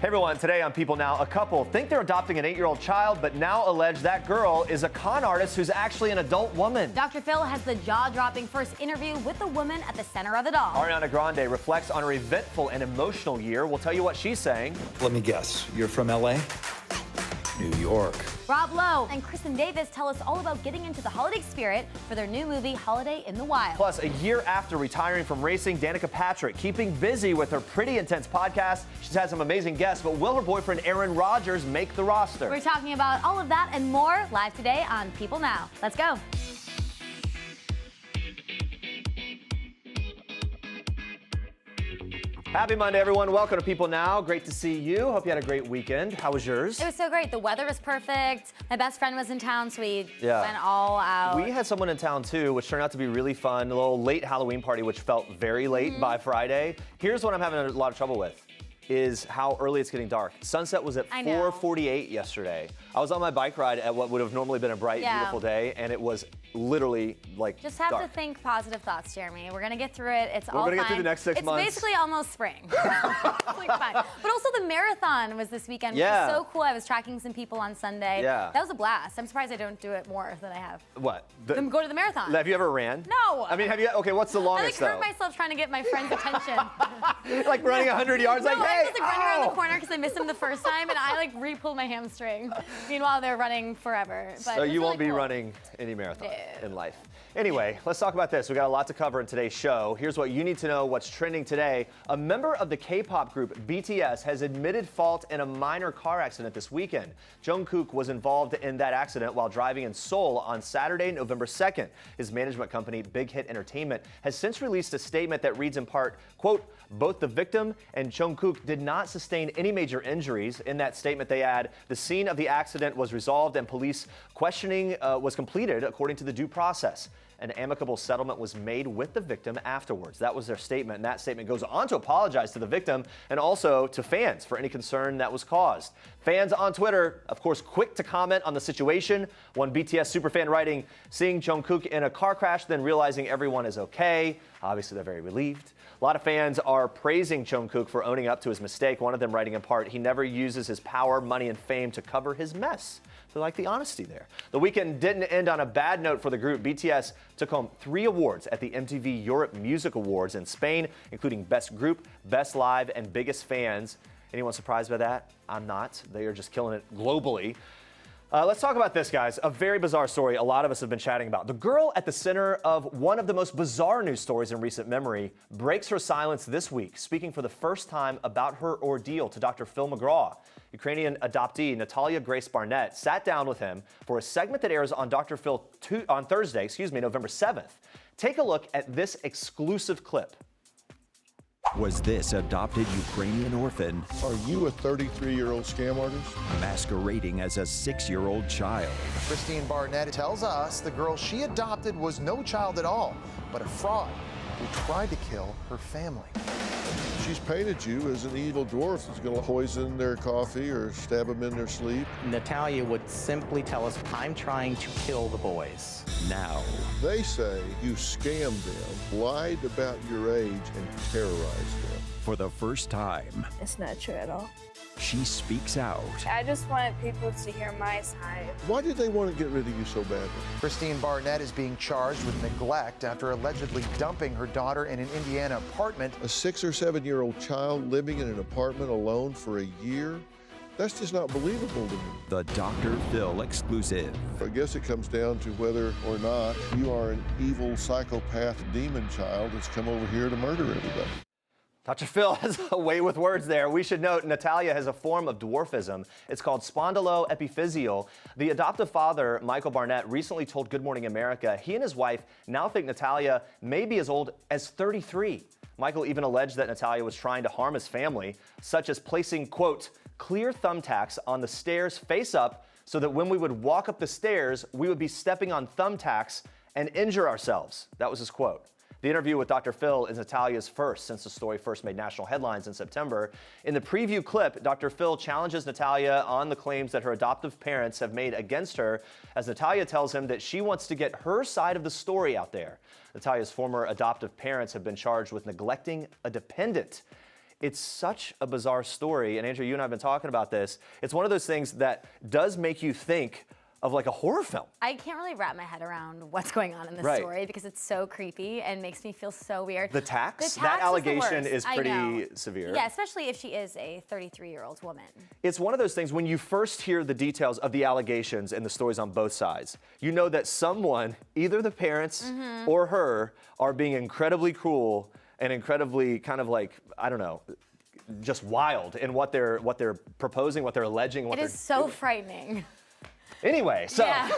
Hey everyone, today on People Now, a couple think they're adopting an 8-year-old child, but now allege that girl is a con artist who's actually an adult woman. Dr. Phil has the jaw-dropping first interview with the woman at the center of it all. Ariana Grande reflects on her eventful and emotional year. We'll tell you what she's saying. Let me guess, you're from LA? New York. Rob Lowe and Kristen Davis tell us all about getting into the holiday spirit for their new movie, Holiday in the Wild. Plus, a year after retiring from racing, Danica Patrick keeping busy with her pretty intense podcast. She's had some amazing guests, but will her boyfriend Aaron Rodgers make the roster? We're talking about all of that and more live today on People Now. Let's go. Happy Monday, everyone. Welcome to People Now. Great to see you. Hope you had a great weekend. How was yours? It was so great. The weather was perfect. My best friend was in town, so we Yeah. went all out. We had someone in town too, which turned out to be really fun. A little late Halloween party, which felt very late by Friday. Here's what I'm having a lot of trouble with, is how early it's getting dark. Sunset was at 4:48 yesterday. I was on my bike ride at what would have normally been a bright, beautiful day, and it was literally like Just have dark. to think positive thoughts, Jeremy. We're gonna get through it. It's all We're gonna fine. get through the next 6 months. It's basically almost spring. It's like fine. But also the marathon was this weekend, which Yeah. was so cool. I was tracking some people on Sunday. Yeah. That was a blast. I'm surprised I don't do it more than I have. What? Go to the marathon. Have you ever ran? No. I mean, have you? Okay, what's the I longest hurt though? myself trying to get my friend's attention. Like running 100 yards, No, like, I hey, was just running around the corner because I missed him the first time, and I like re-pulled my hamstring. Meanwhile, they're running forever. But So it's you won't really be cool. running any marathon No. in life. Anyway, let's talk about this. We got a lot to cover in today's show. Here's what you need to know, what's trending today. A member of the K-pop group BTS has admitted fault in a minor car accident this weekend. Jungkook was involved in that accident while driving in Seoul on Saturday, November 2nd. His management company, Big Hit Entertainment, has since released a statement that reads in part, quote, both the victim and Jungkook did not sustain any major injuries. In that statement, they add, the scene of the accident was resolved and police questioning was completed according to the due process. An amicable settlement was made with the victim afterwards. That was their statement, and that statement goes on to apologize to the victim and also to fans for any concern that was caused. Fans on Twitter, of course, quick to comment on the situation. One BTS superfan writing, seeing Jungkook in a car crash, then realizing everyone is okay. Obviously, they're very relieved. A lot of fans are praising Jungkook for owning up to his mistake. One of them writing in part, he never uses his power, money, and fame to cover his mess. So like the honesty there. The weekend didn't end on a bad note for the group. BTS took home 3 awards at the MTV Europe Music Awards in Spain, including Best Group, Best Live, and Biggest Fans. Anyone surprised by that? I'm not. They are just killing it globally. Let's talk about this, guys. A very bizarre story a lot of us have been chatting about. The girl at the center of one of the most bizarre news stories in recent memory breaks her silence this week, speaking for the first time about her ordeal to Dr. Phil McGraw. Ukrainian adoptee Natalia Grace Barnett sat down with him for a segment that airs on Dr. Phil on Thursday, November 7th. Take a look at this exclusive clip. Was this adopted Ukrainian orphan Are you a 33-year-old scam artist? masquerading as a 6-year-old child? Christine Barnett tells us the girl she adopted was no child at all, but a fraud who tried to kill her family. She's painted you as an evil dwarf that's going to poison their coffee or stab them in their sleep. Natalia would simply tell us, I'm trying to kill the boys. Now, They say you scammed them, lied about your age, and terrorized them. for the first time, It's not true at all. she speaks out. I just wanted people to hear my side. Why did they want to get rid of you so badly? Christine Barnett is being charged with neglect after allegedly dumping her daughter in an Indiana apartment. A 6 or 7-year-old child living in an apartment alone for a year? That's just not believable to me. The Dr. Phil exclusive. I guess it comes down to whether or not you are an evil psychopath demon child that's come over here to murder everybody. Dr. Phil has a way with words there. We should note Natalia has a form of dwarfism. It's called spondyloepiphyseal. The adoptive father, Michael Barnett, recently told Good Morning America he and his wife now think Natalia may be as old as 33. Michael even alleged that Natalia was trying to harm his family, such as placing, quote, clear thumbtacks on the stairs face up so that when we would walk up the stairs, we would be stepping on thumbtacks and injure ourselves. That was his quote. The interview with Dr. Phil is Natalia's first since the story first made national headlines in September. In the preview clip, Dr. Phil challenges Natalia on the claims that her adoptive parents have made against her, as Natalia tells him that she wants to get her side of the story out there. Natalia's former adoptive parents have been charged with neglecting a dependent. It's such a bizarre story. And Andrea, you and I have been talking about this. It's one of those things that does make you think of like a horror film. I can't really wrap my head around what's going on in this Right. story because it's so creepy and makes me feel so weird. The tax? The That tax allegation is is the worst. I know. pretty severe. Yeah, especially if she is a 33-year-old woman. It's one of those things when you first hear the details of the allegations and the stories on both sides, you know that someone, either the parents or her, are being incredibly cruel and incredibly kind of like, I don't know, just wild in what they're proposing, what they're alleging, what It they're is so doing. frightening. Anyway, so Yeah.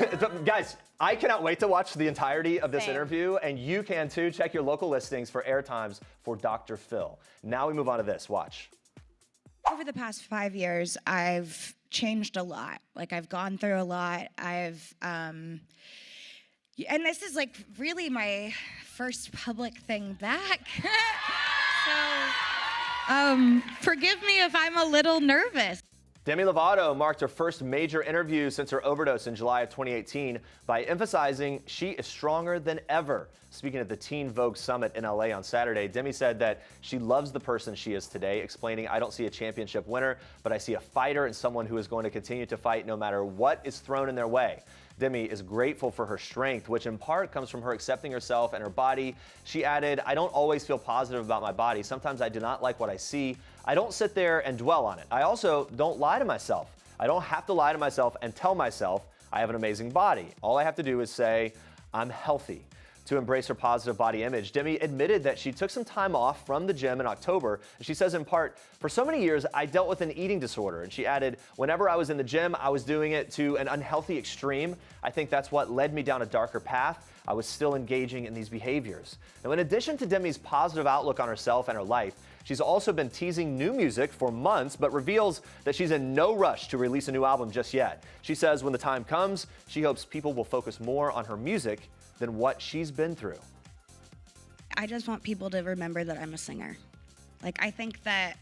guys, I cannot wait to watch the entirety of this Same. interview, and you can too. Check your local listings for airtimes for Dr. Phil. Now we move on to this. Watch. Over the past 5 years, I've changed a lot. Like, I've gone through a lot. And this is like really my first public thing back. So, forgive me if I'm a little nervous. Demi Lovato marked her first major interview since her overdose in July of 2018 by emphasizing she is stronger than ever. Speaking at the Teen Vogue Summit in LA on Saturday, Demi said that she loves the person she is today, explaining, "I don't see a championship winner, but I see a fighter and someone who is going to continue to fight no matter what is thrown in their way." Demi is grateful for her strength, which in part comes from her accepting herself and her body. She added, "I don't always feel positive about my body. Sometimes I do not like what I see. I don't sit there and dwell on it. I also don't lie to myself. I don't have to lie to myself and tell myself I have an amazing body. All I have to do is say, I'm healthy." To embrace her positive body image, Demi admitted that she took some time off from the gym in October. She says in part, "For so many years, I dealt with an eating disorder." And she added, "Whenever I was in the gym, I was doing it to an unhealthy extreme. I think that's what led me down a darker path. I was still engaging in these behaviors." Now, in addition to Demi's positive outlook on herself and her life, she's also been teasing new music for months, but reveals that she's in no rush to release a new album just yet. She says when the time comes, she hopes people will focus more on her music than what she's been through. I just want people to remember that I'm a singer. Like, I think that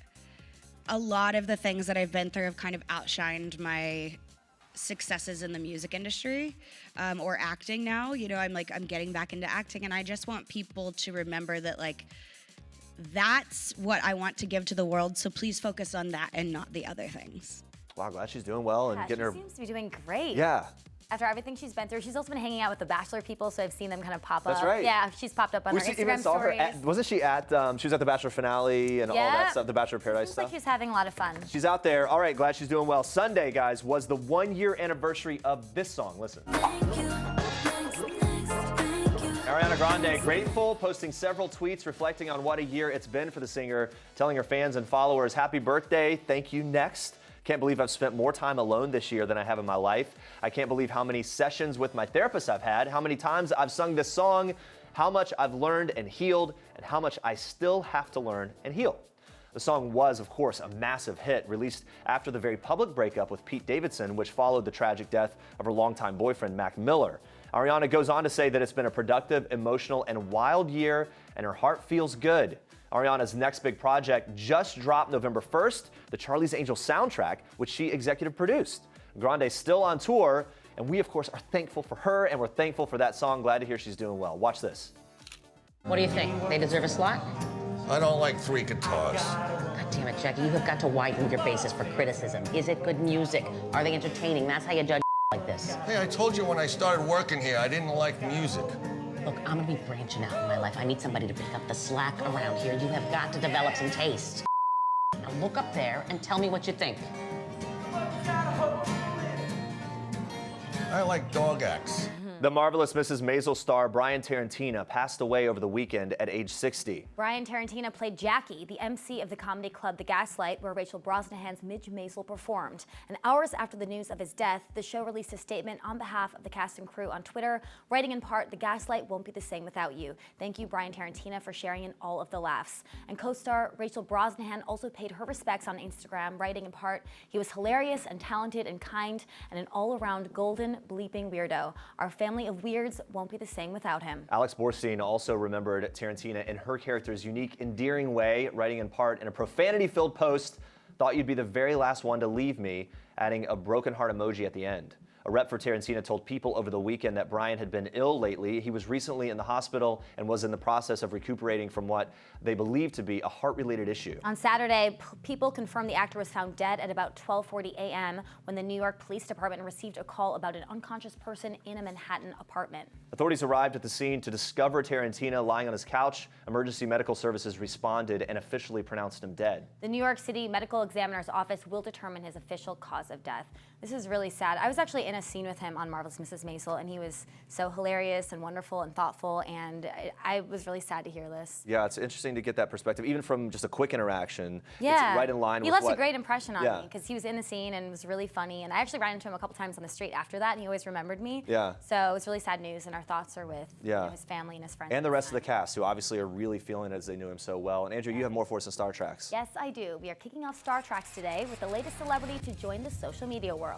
a lot of the things that I've been through have kind of outshined my successes in the music industry, or acting now. You know, I'm getting back into acting, and I just want people to remember that, like, that's what I want to give to the world. So please focus on that and not the other things. Wow, glad she's doing well and Yeah, getting her. she seems to be doing great. Yeah. After everything she's been through, she's also been hanging out with the Bachelor people, so I've seen them kind of pop up. That's right. Yeah, she's popped up on her Instagram even saw her stories. wasn't she at, she was at the Bachelor finale and all that stuff, the Bachelor Paradise Seems stuff? like she's having a lot of fun. She's out there. All right, glad she's doing well. Sunday, guys, was the 1-year anniversary of this song. Listen. Ariana Grande, grateful, posting several tweets reflecting on what a year it's been for the singer, telling her fans and followers, "Happy birthday, thank you, next. Can't believe I've spent more time alone this year than I have in my life. I can't believe how many sessions with my therapist I've had, how many times I've sung this song, how much I've learned and healed, and how much I still have to learn and heal." The song was, of course, a massive hit, released after the very public breakup with Pete Davidson, which followed the tragic death of her longtime boyfriend, Mac Miller. Ariana goes on to say that it's been a productive, emotional, and wild year, and her heart feels good. Ariana's next big project just dropped November 1st, the Charlie's Angels soundtrack, which she executive produced. Grande's still on tour, and we, of course, are thankful for her, and we're thankful for that song. Glad to hear she's doing well. Watch this. What do you think? They deserve a slot? I don't like 3 guitars. God damn it, Jackie, you have got to widen your basis for criticism. Is it good music? Are they entertaining? That's how you judge like this. Hey, I told you when I started working here, I didn't like music. Look, I'm gonna be branching out in my life. I need somebody to pick up the slack around here. You have got to develop some taste. Now look up there and tell me what you think. I like dog acts. The Marvelous Mrs. Maisel star Brian Tarantina passed away over the weekend at age 60. Brian Tarantina played Jackie, the MC of the comedy club The Gaslight, where Rachel Brosnahan's Midge Maisel performed. And hours after the news of his death, the show released a statement on behalf of the cast and crew on Twitter, writing in part, "The Gaslight won't be the same without you. Thank you, Brian Tarantina, for sharing in all of the laughs." And co-star Rachel Brosnahan also paid her respects on Instagram, writing in part, "He was hilarious and talented and kind and an all-around golden bleeping weirdo. Our family of weirds won't be the same without him." Alex Borstein also remembered Tarantina in her character's unique, endearing way, writing in part in a profanity-filled post, "Thought you'd be the very last one to leave me," adding a broken heart emoji at the end. A rep for Tarantina told People over the weekend that Brian had been ill lately. He was recently in the hospital and was in the process of recuperating from what they believe to be a heart-related issue. On Saturday, People confirmed the actor was found dead at about 12:40 a.m. when the New York Police Department received a call about an unconscious person in a Manhattan apartment. Authorities arrived at the scene to discover Tarantina lying on his couch. Emergency medical services responded and officially pronounced him dead. The New York City Medical Examiner's Office will determine his official cause of death. This is really sad. I was actually in a scene with him on Marvelous Mrs. Maisel, and he was so hilarious and wonderful and thoughtful, and I was really sad to hear this. Yeah, it's interesting to get that perspective, even from just a quick interaction. Yeah. It's right in line with He left a great impression on Yeah. me because he was in the scene and was really funny, and I actually ran into him a couple times on the street after that, and he always remembered me. Yeah. So it was really sad news, and our thoughts are with his family and his friends. And the rest of the cast, who obviously are really feeling it as they knew him so well. And Andrea, you have more for us in Star Treks. Yes, I do. We are kicking off Star Treks today with the latest celebrity to join the social media world.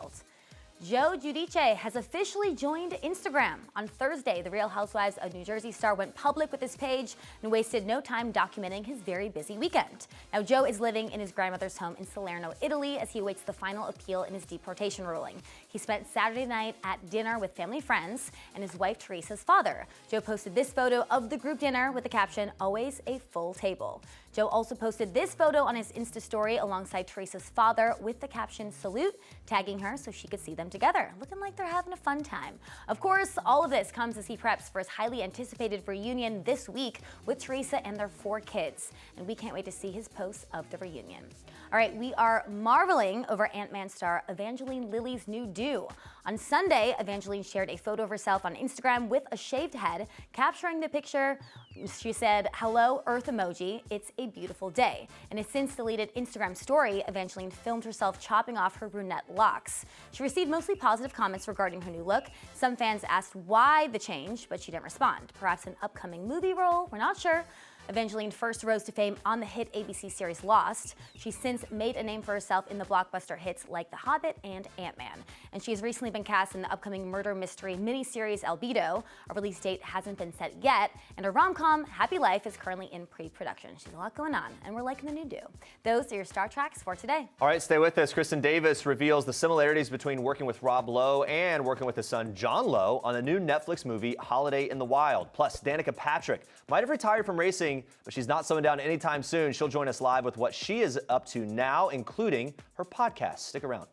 Joe Giudice has officially joined Instagram. On Thursday, the Real Housewives of New Jersey star went public with his page and wasted no time documenting his very busy weekend. Now, Joe is living in his grandmother's home in Salerno, Italy, as he awaits the final appeal in his deportation ruling. He spent Saturday night at dinner with family friends and his wife Teresa's father. Joe posted this photo of the group dinner with the caption, "Always a full table." Joe also posted this photo on his Insta story alongside Teresa's father with the caption, "Salute," tagging her so she could see them together, looking like they're having a fun time. Of course, all of this comes as he preps for his highly anticipated reunion this week with Teresa and their 4 kids. And we can't wait to see his posts of the reunion. All right, we are marveling over Ant-Man star Evangeline Lilly's new do. On Sunday, Evangeline shared a photo of herself on Instagram with a shaved head, capturing the picture. She said, "Hello, Earth emoji. It's a beautiful day." In a since deleted Instagram story, Evangeline filmed herself chopping off her brunette locks. She received mostly positive comments regarding her new look. Some fans asked why the change, but she didn't respond. Perhaps an upcoming movie role? We're not sure. Evangeline first rose to fame on the hit ABC series Lost. She's since made a name for herself in the blockbuster hits like The Hobbit and Ant-Man. And she's recently been cast in the upcoming murder mystery miniseries Albedo. A release date hasn't been set yet, and her rom-com Happy Life is currently in pre-production. She's a lot going on, and we're liking the new do. Those are your Star Treks for today. All right, stay with us. Kristen Davis reveals the similarities between working with Rob Lowe and working with his son John Lowe on the new Netflix movie Holiday in the Wild. Plus, Danica Patrick might have retired from racing, but she's not slowing down anytime soon. She'll join us live with what she is up to now, including her podcast. Stick around.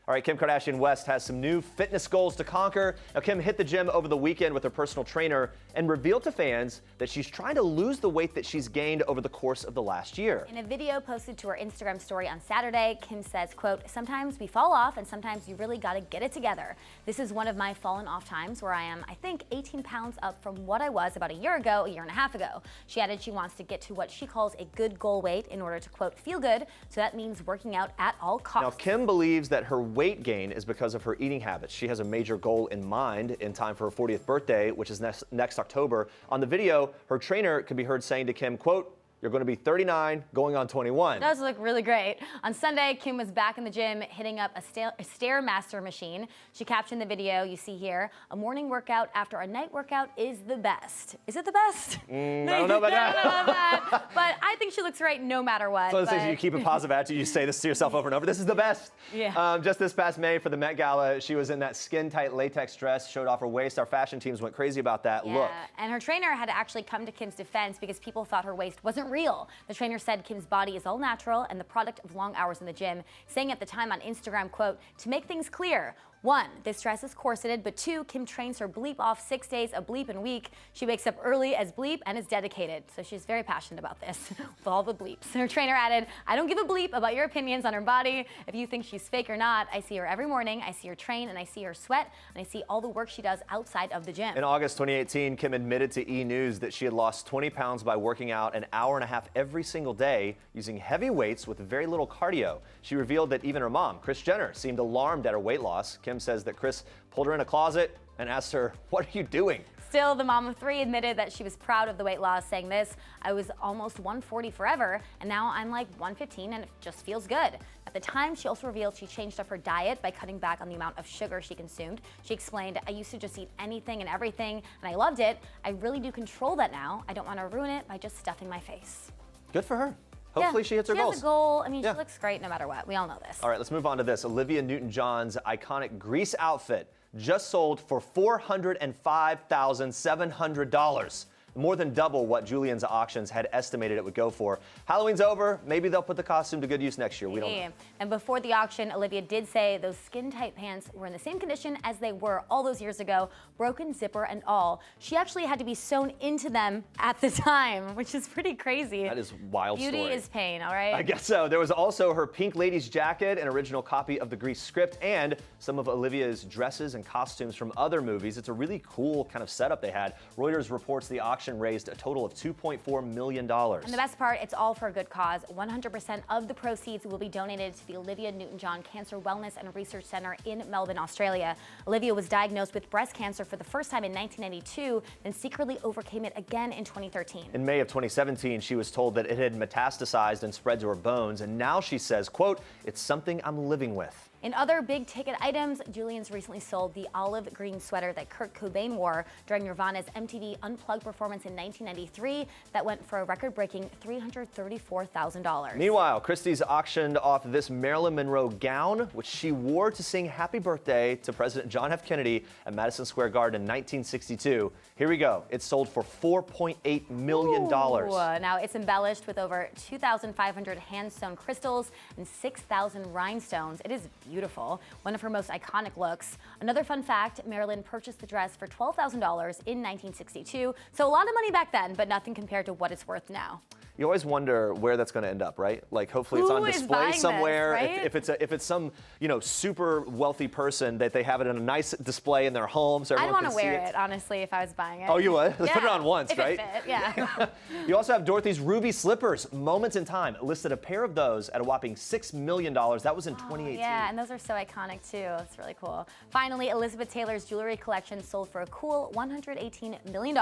All right, Kim Kardashian West has some new fitness goals to conquer. Now, Kim hit the gym over the weekend with her personal trainer and revealed to fans that she's trying to lose the weight that she's gained over the course of the last year. In a video posted to her Instagram story on Saturday, Kim says, quote, "Sometimes we fall off and sometimes you really gotta get it together. This is one of my fallen off times where I am, I think, 18 pounds up from what I was about a year and a half ago. She added she wants to get to what she calls a good goal weight in order to, quote, feel good. So that means working out at all costs. Now, Kim believes that her weight gain is because of her eating habits. She has a major goal in mind in time for her 40th birthday, which is next October. On the video, her trainer could be heard saying to Kim, quote, "You're going to be 39, going on 21. It does look really great. On Sunday, Kim was back in the gym hitting up a Stairmaster machine. She captioned the video you see here, "A morning workout after a night workout is the best." Is it the best? I don't know about that. But I think she looks great no matter what. So you keep a positive attitude. You say this to yourself over and over. This is the best. Yeah. Just this past May for the Met Gala, she was in that skin-tight latex dress, showed off her waist. Our fashion teams went crazy about that look. And her trainer had to actually come to Kim's defense because people thought her waist wasn't real. The trainer said Kim's body is all natural and the product of long hours in the gym, saying at the time on Instagram, quote, "To make things clear, 1, this dress is corseted, but 2, Kim trains her bleep off 6 days a bleep in week. She wakes up early as bleep and is dedicated." So she's very passionate about this with all the bleeps. Her trainer added, "I don't give a bleep about your opinions on her body. If you think she's fake or not, I see her every morning. I see her train and I see her sweat and I see all the work she does outside of the gym." In August 2018, Kim admitted to E! News that she had lost 20 pounds by working out an hour and a half every single day using heavy weights with very little cardio. She revealed that even her mom, Kris Jenner, seemed alarmed at her weight loss. Kim says that Kris pulled her in a closet and asked her, "What are you doing?" Still, the mom of 3 admitted that she was proud of the weight loss, saying this, "I was almost 140 forever, and now I'm like 115 and it just feels good." At the time, she also revealed she changed up her diet by cutting back on the amount of sugar she consumed. She explained, "I used to just eat anything and everything, and I loved it. I really do control that now. I don't want to ruin it by just stuffing my face." Good for her. Hopefully she hits her goals. goals. She has a goal. I mean, she looks great no matter what. We all know this. All right, let's move on to this. Olivia Newton-John's iconic Grease outfit just sold for $405,700. More than double what Julian's auctions had estimated it would go for. Halloween's over. Maybe they'll put the costume to good use next year. We don't know. And before the auction, Olivia did say those skin-tight pants were in the same condition as they were all those years ago, broken zipper and all. She actually had to be sewn into them at the time, which is pretty crazy. That is wild Beauty story. is pain, all right? I guess so. There was also her pink ladies jacket, an original copy of the Grease script, and some of Olivia's dresses and costumes from other movies. It's a really cool kind of setup they had. Reuters reports the auction raised a total of $2.4 million. And the best part, it's all for a good cause. 100% of the proceeds will be donated to the Olivia Newton-John Cancer Wellness and Research Center in Melbourne, Australia. Olivia was diagnosed with breast cancer for the first time in 1992, then secretly overcame it again in 2013. In May of 2017, she was told that it had metastasized and spread to her bones, and now she says, quote, "It's something I'm living with." In other big-ticket items, Julian's recently sold the olive green sweater that Kurt Cobain wore during Nirvana's MTV Unplugged performance in 1993 that went for a record-breaking $334,000. Meanwhile, Christie's auctioned off this Marilyn Monroe gown, which she wore to sing Happy Birthday to President John F. Kennedy at Madison Square Garden in 1962. Here we go. It sold for $4.8 million. Now, it's embellished with over 2,500 hand-sewn crystals and 6,000 rhinestones. It is beautiful, one of her most iconic looks. Another fun fact, Marilyn purchased the dress for $12,000 in 1962, so a lot of money back then, but nothing compared to what it's worth now. You always wonder where that's going to end up, right? Like, hopefully it's on display somewhere. This, right? If it's some, super wealthy person that they have it in a nice display in their home, so everyone can see it. I'd want to wear it, honestly, if I was buying it. Oh, you would? Let's Yeah, put it on once, if right? It fit, yeah. You also have Dorothy's ruby slippers. Moments in Time listed a pair of those at a whopping $6 million. That was in 2018. Yeah, and those are so iconic too. It's really cool. Finally, Elizabeth Taylor's jewelry collection sold for a cool $118 million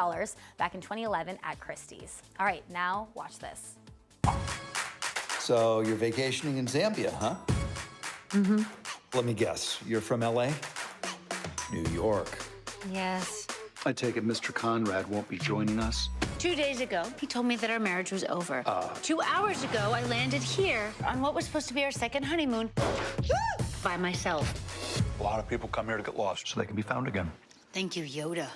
back in 2011 at Christie's. All right, now watch this. So you're vacationing in Zambia, huh? Mm-hmm. Let me guess. You're from LA? New York. Yes. I take it Mr. Conrad won't be joining us? 2 days ago, he told me that our marriage was over. 2 hours ago, I landed here on what was supposed to be our second honeymoon by myself. A lot of people come here to get lost so they can be found again. Thank you, Yoda.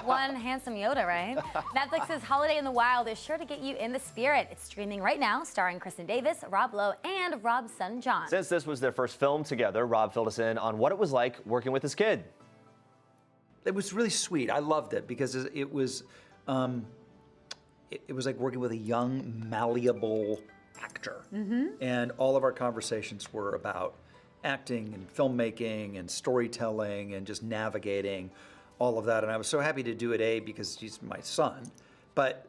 One handsome Yoda, right? Netflix's Holiday in the Wild is sure to get you in the spirit. It's streaming right now, starring Kristen Davis, Rob Lowe, and Rob's son, John. Since this was their first film together, Rob filled us in on what it was like working with his kid. It was really sweet. I loved it because it was like working with a young, malleable actor. And all of our conversations were about acting and filmmaking and storytelling and just navigating all of that. And I was so happy to do it, because he's my son, but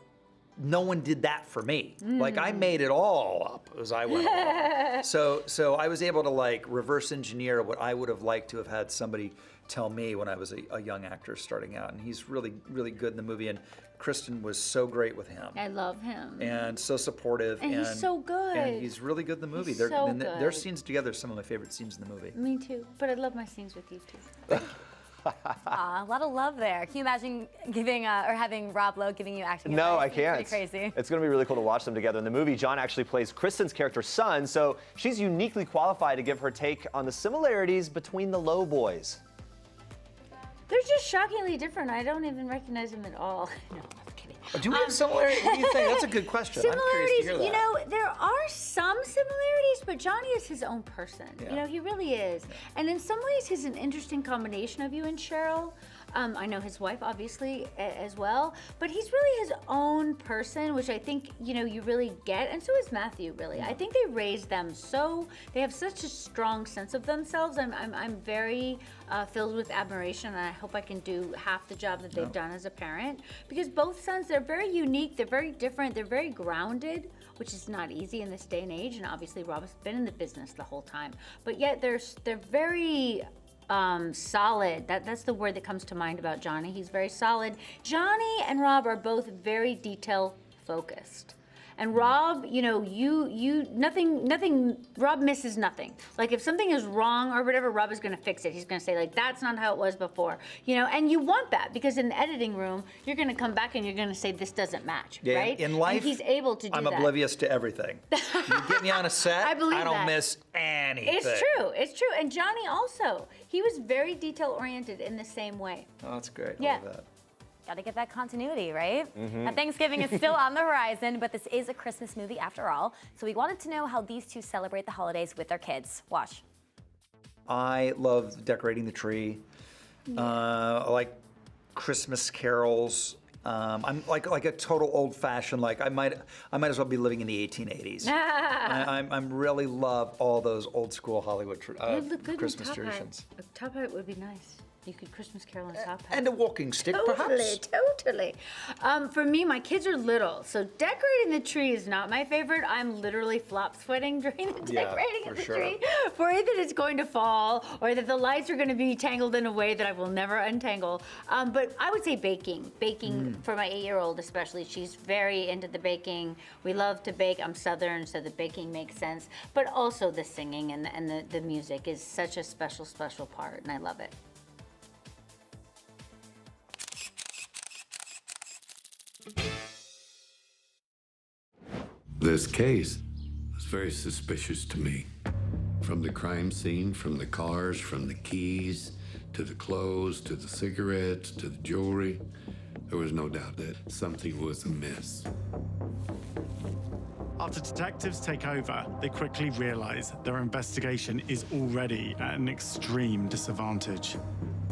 no one did that for me. Like, I made it all up as I went along. So I was able to reverse engineer what I would have liked to have had somebody tell me when I was a young actor starting out. And he's really, really good in the movie. And Kristen was so great with him. I love him. And so supportive. And he's so good. And he's really good in the movie. He's so good. Their scenes together are some of my favorite scenes in the movie. Me too. But I love my scenes with you too. Aw, a lot of love there. Can you imagine giving or having Rob Lowe giving you acting advice? No, I can't. Pretty crazy. It's going to be really cool to watch them together. In the movie, John actually plays Kristen's character's son, so she's uniquely qualified to give her take on the similarities between the Lowe boys. They're just shockingly different. I don't even recognize them at all. No, I'm kidding. Do we have similarities? What do you think? That's a good question. I'm curious to hear that. You know, there are some similarities, but Johnny is his own person. Yeah. You know, he really is. And in some ways, he's an interesting combination of you and Cheryl. I know his wife, obviously, as well. But he's really his own person, which I think, you really get. And so is Matthew, really. I think they raised them they have such a strong sense of themselves. I'm very filled with admiration, and I hope I can do half the job that they've done as a parent. Because both sons, they're very unique, they're very different, they're very grounded, which is not easy in this day and age. And obviously, Rob has been in the business the whole time. But yet, they're very solid. That's the word that comes to mind about Johnny. He's very solid. Johnny and Rob are both very detail focused. And Rob, you know, nothing, Rob misses nothing. Like if something is wrong or whatever, Rob is going to fix it. He's going to say like, that's not how it was before, you know, and you want that because in the editing room, you're going to come back and you're going to say, this doesn't match, Yeah, right? in life, and he's able to do I'm that. oblivious to everything. You get me on a set, I believe don't that. miss anything. It's true. And Johnny also, he was very detail oriented in the same way. Oh, that's great. Yeah. I love that. Got to get that continuity, right? Now, Thanksgiving is still on the horizon, but this is a Christmas movie after all. So we wanted to know how these two celebrate the holidays with their kids. Watch. I love decorating the tree. I like Christmas carols. I'm like a total old-fashioned. Like I might as well be living in the 1880s. I'm really love all those old school Hollywood Christmas traditions. A top hat would be nice. You could Christmas carol in a top hat. And a walking stick, perhaps. Totally. For me, my kids are little, so decorating the tree is not my favorite. I'm literally flop sweating during the decorating of the tree. Worried that it's going to fall or that the lights are going to be tangled in a way that I will never untangle. But I would say baking. Baking for my 8-year-old especially. She's very into the baking. We love to bake. I'm Southern, so the baking makes sense. But also the singing and the music is such a special, special part, and I love it. This case was very suspicious to me. From the crime scene, from the cars, from the keys, to the clothes, to the cigarettes, to the jewelry, there was no doubt that something was amiss. After detectives take over, they quickly realize their investigation is already at an extreme disadvantage.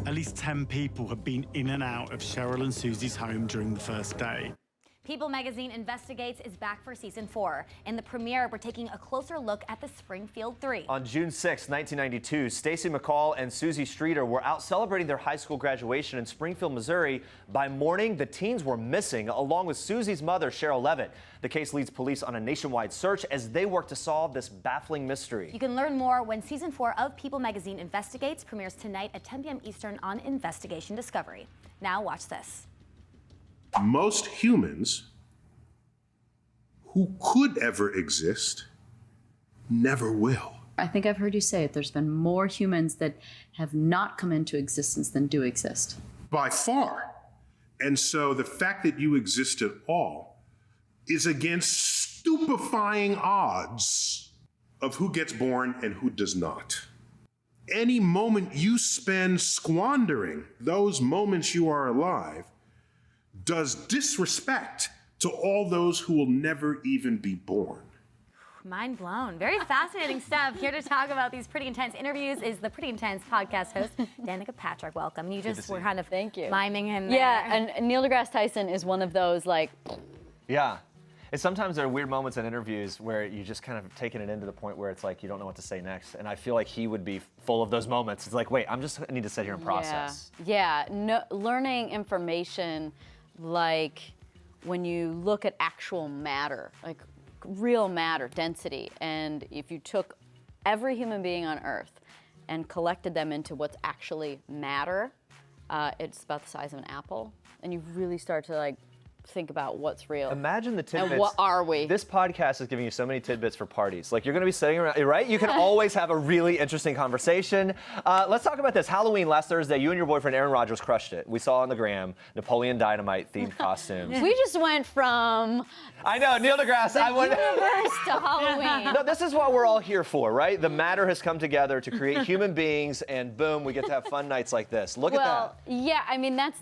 At least 10 people have been in and out of Cheryl and Susie's home during the first day. People Magazine Investigates is back for season 4. In the premiere, we're taking a closer look at the Springfield 3. On June 6, 1992, Stacy McCall and Susie Streeter were out celebrating their high school graduation in Springfield, Missouri. By morning, the teens were missing, along with Susie's mother, Cheryl Levitt. The case leads police on a nationwide search as they work to solve this baffling mystery. You can learn more when season 4 of People Magazine Investigates premieres tonight at 10 p.m. Eastern on Investigation Discovery. Now watch this. Most humans who could ever exist never will. I think I've heard you say it. There's been more humans that have not come into existence than do exist. By far. And so the fact that you exist at all is against stupefying odds of who gets born and who does not. Any moment you spend squandering those moments you are alive does disrespect to all those who will never even be born. Mind blown. Very fascinating stuff. Here to talk about these pretty intense interviews is the Pretty Intense podcast host, Danica Patrick. Welcome. You just were kind of miming him there. Yeah, and Neil deGrasse Tyson is one of those like... Yeah. And sometimes there are weird moments in interviews where you just kind of taking it into the point where it's like you don't know what to say next. And I feel like he would be full of those moments. It's like, wait, I need to sit here and process. Yeah. No, learning information like when you look at actual matter, like real matter, density, and if you took every human being on Earth and collected them into what's actually matter, it's about the size of an apple, and you really start to like think about what's real. Imagine the tidbits. And what are we? This podcast is giving you so many tidbits for parties. Like you're going to be sitting around, right? You can always have a really interesting conversation. Let's talk about this. Halloween last Thursday, you and your boyfriend Aaron Rodgers crushed it. We saw on the gram Napoleon Dynamite themed costumes. We just went from I know, Neil deGrasse. the universe to Halloween. No, this is what we're all here for, right? The matter has come together to create human beings, and boom, we get to have fun nights like this. Look at that. Well, yeah, I mean that's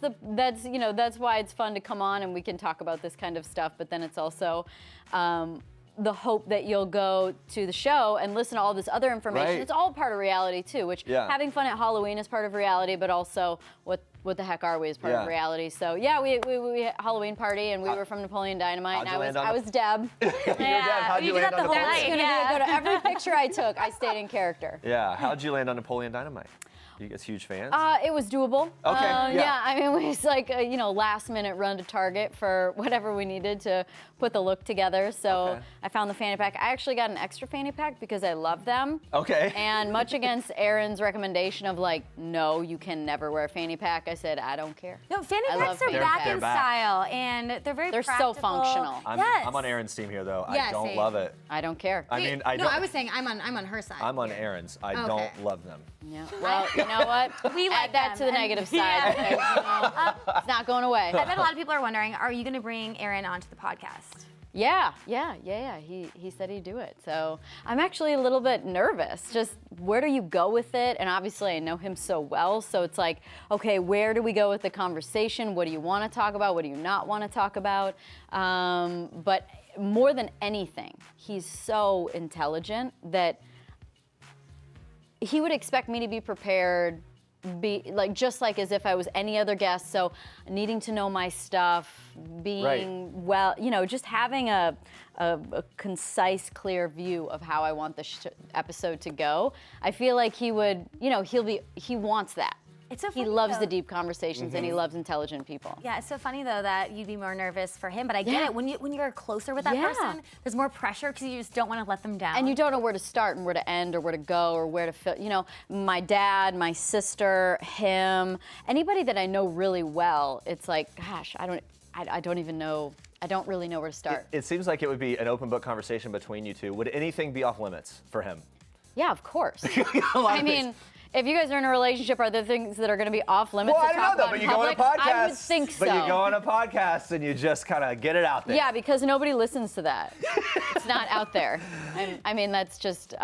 why it's fun to come on and we can talk about this kind of stuff, but then it's also the hope that you'll go to the show and listen to all this other information. Right. It's all part of reality too, which having fun at Halloween is part of reality, but also what the heck are we is part of reality. So yeah, we had a Halloween party and we were from Napoleon Dynamite, and I was Deb. Deb. How'd you land on Napoleon? Go to every picture I took, I stayed in character. Yeah, how'd you land on Napoleon Dynamite? You guys huge fans? It was doable. Okay, yeah. I mean, it was like a, last minute run to Target for whatever we needed to put the look together. So I found the fanny pack. I actually got an extra fanny pack because I love them. Okay. And much against Aaron's recommendation of like, no, you can never wear a fanny pack, I said, I don't care. No, fanny I packs love are fanny back packs. in style, and they're very They're practical. so functional. I'm on Aaron's team here, though. Yeah, I don't same. love it. I don't care. I mean, I don't. No, I was saying I'm on her side. I'm on Aaron's. I don't love them. Yeah. Well, you know what? We like Add that them, to the and- negative side. Because, it's not going away. I bet a lot of people are wondering, are you going to bring Aaron onto the podcast? Yeah. He said he'd do it. So I'm actually a little bit nervous. Just where do you go with it? And obviously I know him so well. So it's like, okay, where do we go with the conversation? What do you want to talk about? What do you not want to talk about? But more than anything, he's so intelligent that he would expect me to be prepared, just like as if I was any other guest. So needing to know my stuff, being just having a concise, clear view of how I want the episode to go. I feel like he would, he wants that. It's so he funny, loves though. the deep conversations and he loves intelligent people. Yeah, it's so funny though that you'd be more nervous for him, but I get it. When you're closer with that person, there's more pressure because you just don't want to let them down. And you don't know where to start and where to end or where to go or where to fit. My dad, my sister, him, anybody that I know really well, it's like, gosh, I don't even know. I don't really know where to start. It seems like it would be an open book conversation between you two. Would anything be off limits for him? Yeah, of course. I mean, if you guys are in a relationship, are there things that are going to be off limits to talk about but in you go on a public? podcast. I would think so. But you go on a podcast and you just kind of get it out there. Yeah, because nobody listens to that. It's not out there. I mean, that's just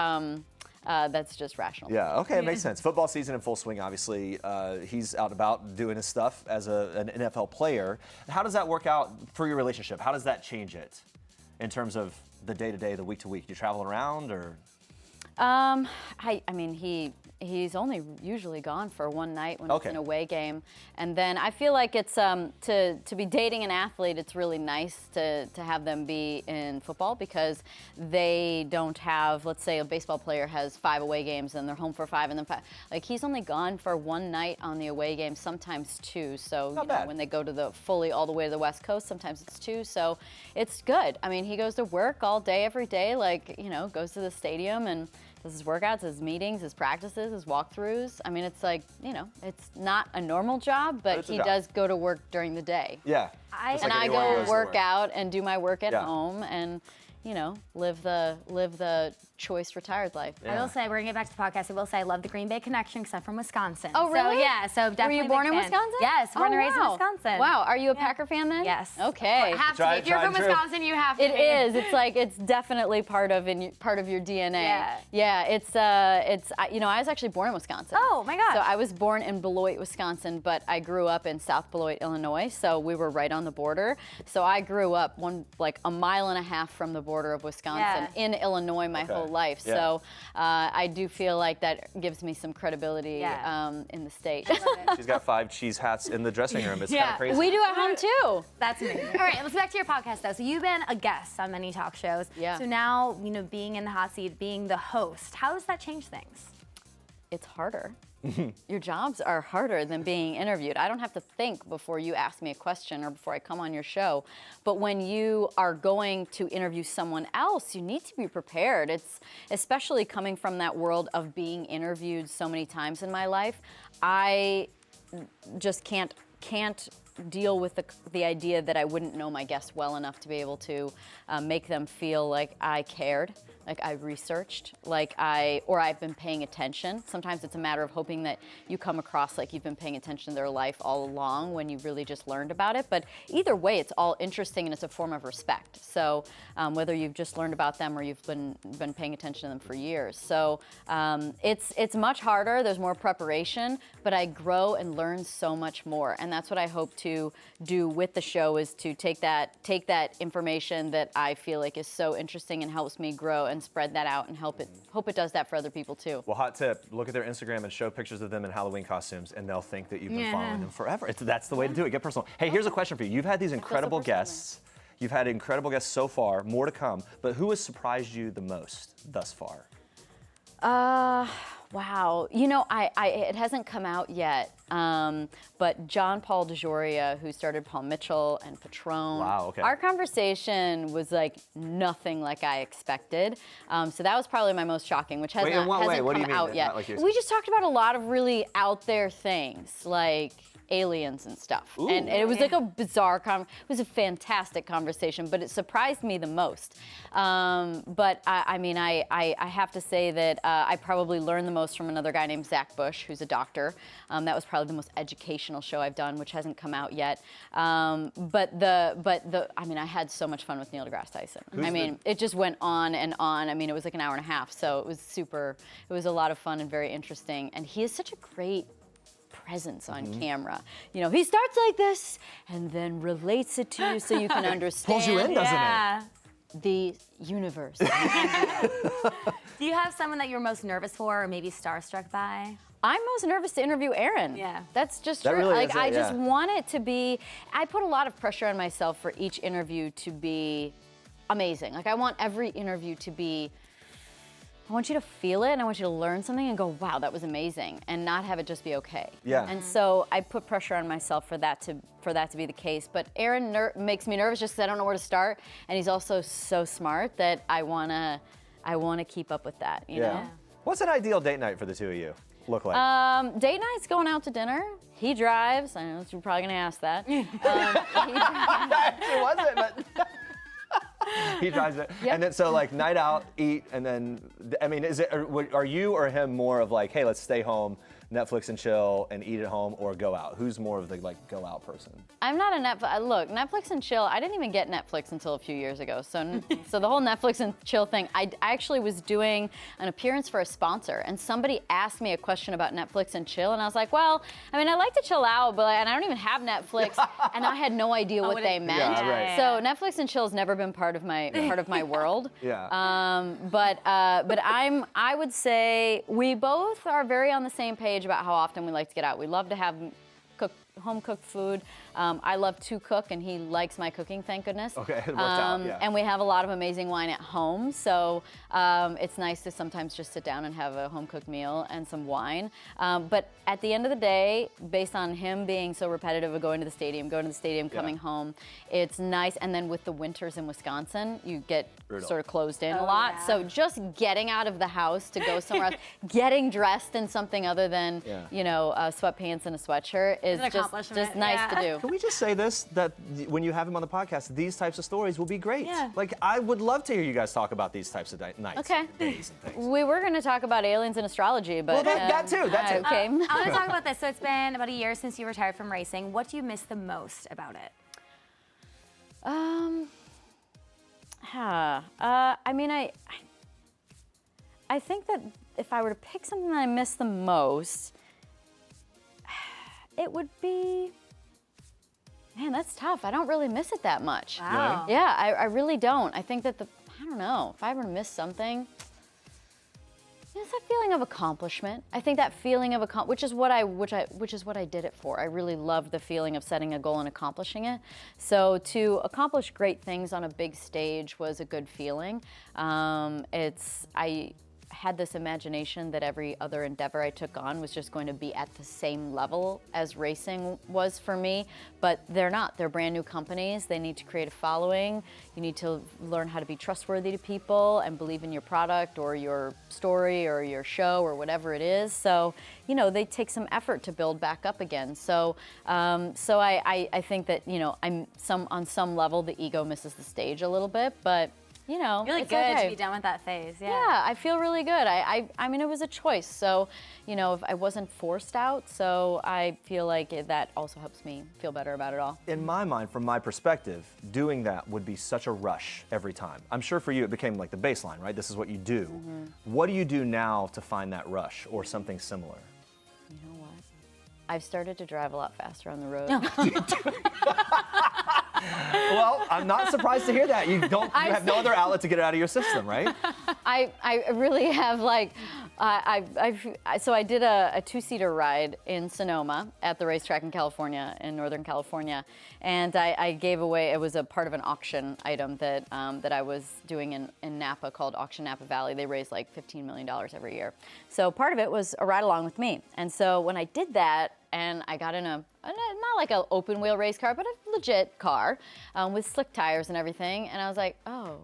rational. Yeah, okay, it makes sense. Football season in full swing, obviously. He's out and about doing his stuff as an NFL player. How does that work out for your relationship? How does that change it in terms of the day-to-day, the week-to-week? Do you travel around or? I mean, he's only usually gone for one night when it's an away game, and then I feel like it's to be dating an athlete. It's really nice to have them be in football because they don't have, let's say, a baseball player has 5 away games and they're home for 5 and then 5. Like he's only gone for one night on the away game, sometimes 2. So when they go to all the way to the West Coast, sometimes it's 2. So it's good. I mean, he goes to work all day, every day. Like goes to the stadium and does his workouts, his meetings, his practices, his walkthroughs. I mean, it's like, it's not a normal job, but he does go to work during the day. Yeah. And I go work out and do my work at home and, live the choice retired life. I will say, we're going to get back to the podcast. I will say I love the Green Bay connection because I'm from Wisconsin. Oh, really? So, yeah, so definitely. Were you born in fan. Wisconsin? Yes, born and raised in wow. Wisconsin. Wow, are you a Packer fan then? Yes. Okay. Have to. If you're from Wisconsin, you have to. It is. It's like, it's definitely part of your DNA. Yeah, it's I was actually born in Wisconsin. Oh, my gosh. So I was born in Beloit, Wisconsin, but I grew up in South Beloit, Illinois, so we were right on the border. So I grew up a mile and a half from the border of Wisconsin in Illinois my whole life. Yeah. So I do feel like that gives me some credibility in the state. She's got 5 cheese hats in the dressing room. It's kind of crazy. We do at home too. That's amazing. All right, let's get back to your podcast though. So you've been a guest on many talk shows. Yeah. So now, being in the hot seat, being the host, how does that change things? It's harder. Your jobs are harder than being interviewed. I don't have to think before you ask me a question or before I come on your show. But when you are going to interview someone else, you need to be prepared. It's especially coming from that world of being interviewed so many times in my life. I just can't deal with the idea that I wouldn't know my guests well enough to be able to make them feel like I cared, like I researched, or I've been paying attention. Sometimes it's a matter of hoping that you come across like you've been paying attention to their life all along when you really just learned about it. But either way, it's all interesting and it's a form of respect. So whether you've just learned about them or you've been paying attention to them for years. So it's much harder. There's more preparation, but I grow and learn so much more. And that's what I hope to do with the show, is to take that information that I feel like is so interesting and helps me grow and spread that out and hope it does that for other people too. Well, hot tip, look at their Instagram and show pictures of them in Halloween costumes and they'll think that you've been following them forever. That's the way to do it. Get personal. Hey, here's a question for you. You've had these incredible guests. You've had incredible guests so far, more to come, but who has surprised you the most thus far? Wow. You know, it hasn't come out yet, but John Paul DeJoria, who started Paul Mitchell and Patron, Wow, okay. Our conversation was like nothing like I expected. So that was probably my most shocking, which hasn't, in what way? hasn't What do come you mean? out yet. Not like you We just talked about a lot of really out there things, like aliens and stuff. And it was like a bizarre it was a fantastic conversation, but it surprised me the most. But I mean, I have to say that I probably learned the most from another guy named Zach Bush, who's a doctor. That was probably the most educational show I've done, which hasn't come out yet. But I mean, I had so much fun with Neil deGrasse Tyson. It just went on and on. I mean, it was like an hour and a half, so it was a lot of fun and very interesting. And he is such a great presence on camera. You know, he starts like this and then relates it to you so you can understand. Pulls you in, doesn't it? The universe. Do you have someone that you're most nervous for or maybe starstruck by? I'm most nervous to interview Aaron. Yeah. That's just That true. really Like is it, I just yeah. want it to be, I put a lot of pressure on myself for each interview to be amazing. Like I want every interview to be, I want you to feel it and I want you to learn something and go, wow, that was amazing, and not have it just be okay. Yeah. And so I put pressure on myself for that to be the case. But Aaron makes me nervous just because I don't know where to start, and he's also so smart that I wanna keep up with that. You know? What's an ideal date night for the two of you look like? Date night's going out to dinner. He drives. I know you're probably gonna ask that. He It wasn't, but he drives it. Yep. And then so like night out, eat, and then I mean, are you or him more of like, hey, let's stay home, Netflix and chill, and eat at home, or go out? Who's more of the like go out person? I'm not a Netflix and chill. I didn't even get Netflix until a few years ago. So the whole Netflix and chill thing, I actually was doing an appearance for a sponsor, and somebody asked me a question about Netflix and chill, and I was like, well, I mean, I like to chill out, and I don't even have Netflix, and I had no idea what they meant. Yeah, right. So Netflix and chill has never been part of my world. Yeah. But I would say we both are very on the same page about how often we like to get out. We love to have home-cooked food. I love to cook, and he likes my cooking, thank goodness. Okay, it worked out, yeah. And we have a lot of amazing wine at home, so it's nice to sometimes just sit down and have a home-cooked meal and some wine. But at the end of the day, based on him being so repetitive of going to the stadium, coming home, it's nice. And then with the winters in Wisconsin, you get sort of closed in a lot. Yeah. So just getting out of the house to go somewhere else, getting dressed in something other than sweatpants and a sweatshirt is just nice to do. Can we just say this, that when you have him on the podcast, these types of stories will be great. Yeah. Like, I would love to hear you guys talk about these types of nights. Okay. Days and things. We were going to talk about aliens and astrology, but Well, that too. Okay. I want to talk about this. So it's been about a year since you retired from racing. What do you miss the most about it? I mean, I think that if I were to pick something that I miss the most, it would be, man, that's tough. I don't really miss it that much. Wow. Yeah, I really don't. I think that I don't know, if I were to miss something, it's that feeling of accomplishment. I think that feeling of which is what I did it for. I really loved the feeling of setting a goal and accomplishing it. So to accomplish great things on a big stage was a good feeling. I had this imagination that every other endeavor I took on was just going to be at the same level as racing was for me, but they're not. They're brand new companies. They need to create a following. You need to learn how to be trustworthy to people and believe in your product or your story or your show or whatever it is. So, they take some effort to build back up again. So, I think that, on some level, the ego misses the stage a little bit, but Really it's good okay. to be done with that phase. Yeah, I feel really good. I mean, it was a choice. So, if I wasn't forced out, so I feel like that also helps me feel better about it all. In my mind, from my perspective, doing that would be such a rush every time. I'm sure for you it became like the baseline, right? This is what you do. Mm-hmm. What do you do now to find that rush or something similar? You know what? I've started to drive a lot faster on the road. Well, I'm not surprised to hear that. You have no other outlet to get it out of your system, right? I really have like, so I did a two-seater ride in Sonoma at the racetrack in California, in Northern California, and I gave away, it was a part of an auction item that I was doing in Napa called Auction Napa Valley. They raise like $15 million every year. So part of it was a ride along with me. And so when I did that, and I got in not like an open wheel race car, but a legit car with slick tires and everything, and I was like, oh,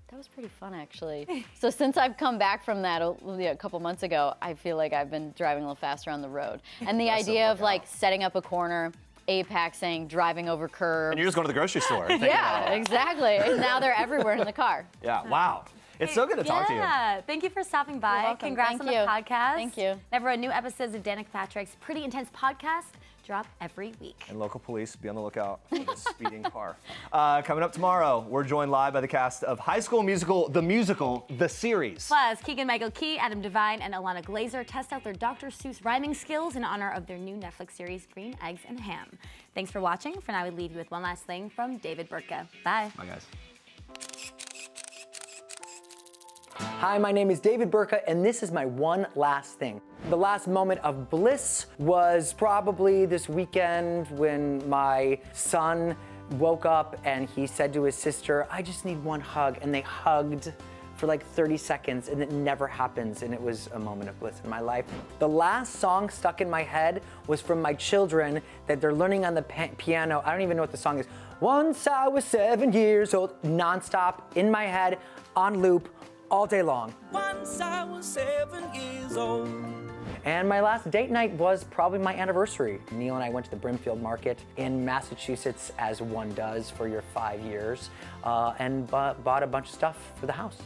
that was pretty fun, actually. So since I've come back from that a couple months ago, I feel like I've been driving a little faster on the road. And the idea of like setting up a corner, apaxing, driving over curbs. And you're just going to the grocery store. Yeah, exactly. And now they're everywhere in the car. Yeah, wow. It's so good to talk to you. Yeah, thank you for stopping by. You're welcome. Congrats Thank on you. the podcast. Thank you. Everyone, new episodes of Danica Patrick's Pretty Intense podcast drop every week. And local police, be on the lookout for this speeding car. Coming up tomorrow, we're joined live by the cast of High School Musical, the series. Plus, Keegan-Michael Key, Adam Devine, and Alana Glazer test out their Dr. Seuss rhyming skills in honor of their new Netflix series, Green Eggs and Ham. Thanks for watching. For now, we leave you with one last thing from David Boehlke. Bye. Bye, guys. Hi, my name is David Boehlke, and this is my one last thing. The last moment of bliss was probably this weekend when my son woke up and he said to his sister, I just need one hug, and they hugged for like 30 seconds, and it never happens, and it was a moment of bliss in my life. The last song stuck in my head was from my children that they're learning on the piano. I don't even know what the song is. Once I was 7 years old, nonstop, in my head, on loop, all day long. Once I was 7 years old. And my last date night was probably my anniversary. Neil and I went to the Springfield market in Massachusetts, as one does for your 5 years, and bought a bunch of stuff for the house.